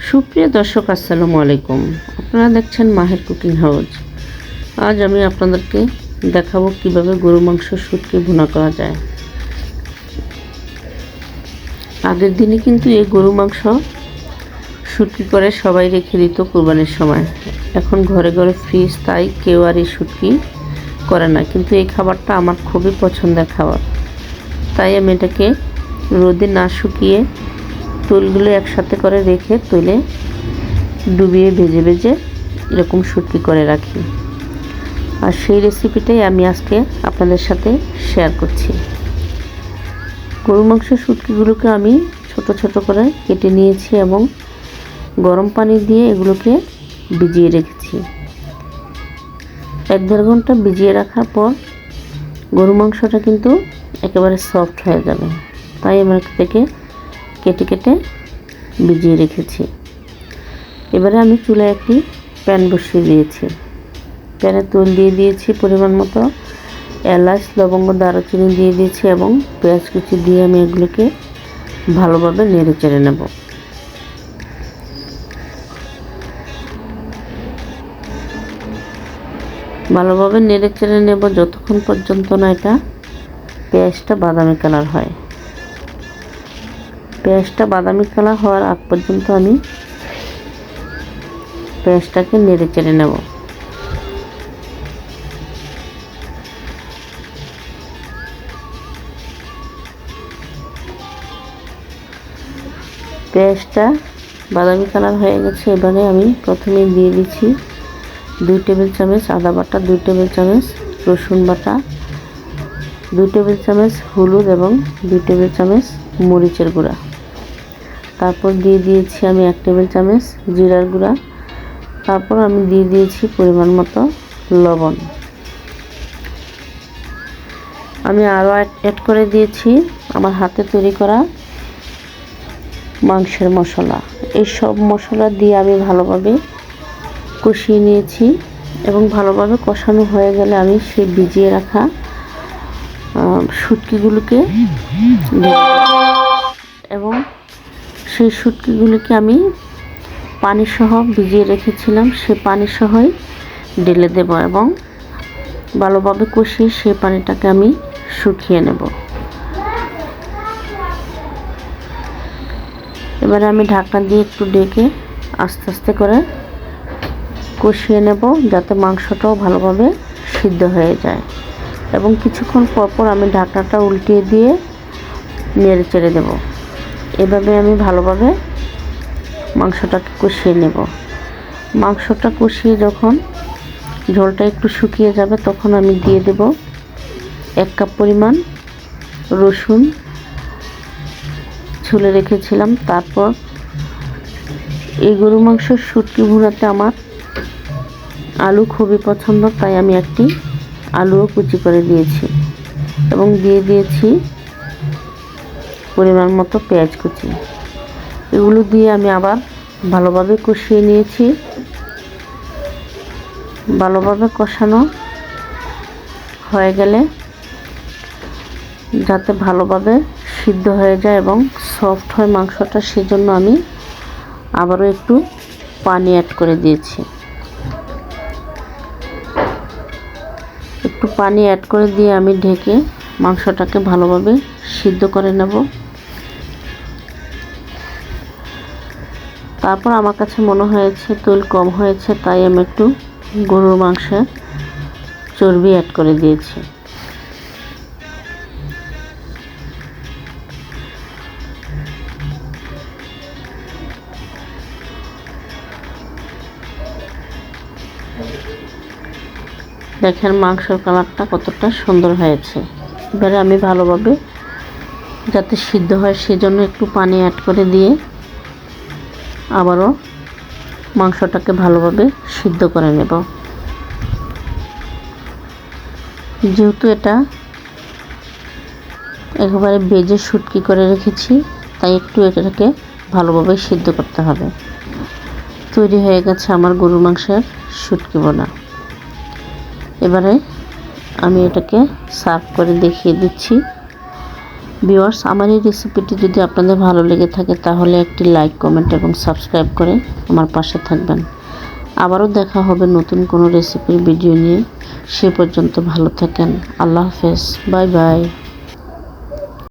সুপ্রিয় দর্শক, আসসালামু আলাইকুম। আপনারা দেখছেন মাহের কুকিং হাউস। আজ আমি আপনাদেরকে দেখাবো কিভাবে গরু মাংস শুটকি ভুনা করা যায়। আগের দিনে কিন্তু এই গরু মাংস শুটকি করে সবাই রেখে দিত কুরবানির সময়। এখন ঘরে ঘরে ফ্রিজ, তাই কেউ আর এই শুটকি করে না। কিন্তু এই খাবারটা আমার খুবই পছন্দের খাবার, তাই আমি এটাকে রোদে না শুকিয়ে তুলগুলো একসাথে করে রেখে তুলে ডুবিয়ে ভেজে ভেজে এরকম শুটকি করে রাখি। আর সেই রেসিপিটাই আমি আজকে আপনাদের সাথে শেয়ার করছি। গরু মাংস শুটকিগুলোকে আমি ছোট ছোট করে কেটে নিয়েছি এবং গরম পানি দিয়ে এগুলোকে ভিজিয়ে রেখেছি। 1-1.5 ঘন্টা ভিজিয়ে রাখার পর গরু মাংসটা কিন্তু একেবারে সফট হয়ে যাবে, তাই আমি এটাকে কেটে কেটে ভিজিয়ে রেখেছি। এবারে আমি চুলায় একটি প্যান বসিয়ে দিয়েছি। প্যানে তেল দিয়ে দিয়েছি পরিমাণ মতো, এলাচ, লবঙ্গ, দারুচিনি দিয়ে দিয়েছি এবং পেঁয়াজ কুচি দিয়ে আমি এগুলোকে ভালোভাবে নেড়ে চেড়ে নেব। ভালোভাবে নেড়ে চেড়ে নেব যতক্ষণ পর্যন্ত না এটা পেঁয়াজটা বাদামি কালার হয়। পেঁয়াজটা বাদামি কালার হওয়ার আগ পর্যন্ত আমি পেঁয়াজটাকে নেড়ে চেড়ে নেব। পেঁয়াজটা বাদামি কালার হয়ে গেছে। এবারে আমি প্রথমে দিয়ে দিচ্ছি 2 টেবিল চামচ আদা বাটা, 2 টেবিল চামচ রসুন বাটা, 2 টেবিল চামচ হলুদ এবং 2 টেবিল চামচ মরিচের গুঁড়া। তারপর দিয়ে দিয়েছি আমি 1 টেবিল চামচ জিরার গুঁড়া। তারপর আমি দিয়ে দিয়েছি পরিমাণ মতো লবণ। আমি আরও অ্যাড করে দিয়েছি আমার হাতে তৈরি করা মাংসের মশলা। এই সব মশলা দিয়ে আমি ভালোভাবে কষিয়ে নিয়েছি এবং ভালোভাবে কষানো হয়ে গেলে আমি সেই ভিজিয়ে রাখা শুটকিগুলোকে এবং সেই শুটকিগুলোকে আমি পানি সহ ভিজিয়ে রেখেছিলাম সে পানি সহই ঢেলে দেব এবং ভালোভাবে কষিয়ে সেই পানিটাকে আমি শুকিয়ে নেব। এবারে আমি ঢাকনা দিয়ে একটু ঢেকে আস্তে আস্তে করে কষিয়ে নেব যাতে মাংসটাও ভালোভাবে সিদ্ধ হয়ে যায় এবং কিছুক্ষণ পর পর আমি ঢাকনাটা উল্টিয়ে দিয়ে নেড়ে চেড়ে দেব। এভাবে আমি ভালোভাবে মাংসটাকে কষিয়ে নেব। মাংসটা কষিয়ে যখন ঝোলটা একটু শুকিয়ে যাবে তখন আমি দিয়ে দেব 1 কাপ পরিমাণ রসুন ছুলে রেখেছিলাম। তারপর এই গরু মাংসের শুটকি ভুনাতে আমার আলু খুবই পছন্দ, তাই আমি একটি আলুও কুচি করে দিয়েছি এবং দিয়ে দিয়েছি পরিমাণ মতো পেঁয়াজ কুচি। এগুলো দিয়ে আমি আবার ভালোভাবে কষিয়ে নিয়েছি। ভালোভাবে কষানো হয়ে গেলে যাতে ভালোভাবে সিদ্ধ হয়ে যায় এবং সফট হয় মাংসটা, সেজন্য আমি আবারও একটু পানি অ্যাড করে দিয়েছি। একটু পানি অ্যাড করে দিয়ে আমি ঢেকে মাংসটাকে ভালোভাবে সিদ্ধ করে নেব। তারপর আমার কাছে মনে হয়েছে তেল কম হয়েছে, তাই আমি একটু গরুর মাংসে চর্বি অ্যাড করে দিয়েছি। দেখেন মাংসের কালারটা কতটা সুন্দর হয়েছে। এবারে আমি ভালোভাবে যাতে সিদ্ধ হয় সেজন্য একটু পানি অ্যাড করে দিয়ে আবারও মাংসটাকে ভালোভাবে সিদ্ধ করে নেব। যেহেতু এটা একেবারে ভেজে শুটকি করে রেখেছি, তাই একটু এটাকে ভালোভাবে সিদ্ধ করতে হবে। তৈরি হয়ে গেছে আমার গরুর মাংসের শুটকি ভুনা। এবারে আমি এটাকে সার্ভ করে দেখিয়ে দিচ্ছি। ভিউয়ার্স, আমার এই রেসিপিটি যদি আপনাদের ভালো লেগে থাকে তাহলে একটি লাইক, কমেন্ট এবং সাবস্ক্রাইব করে আমার পাশে থাকবেন। আবারও দেখা হবে নতুন কোনো রেসিপির ভিডিও নিয়ে। সে পর্যন্ত ভালো থাকেন। আল্লাহ হাফেজ। Bye bye.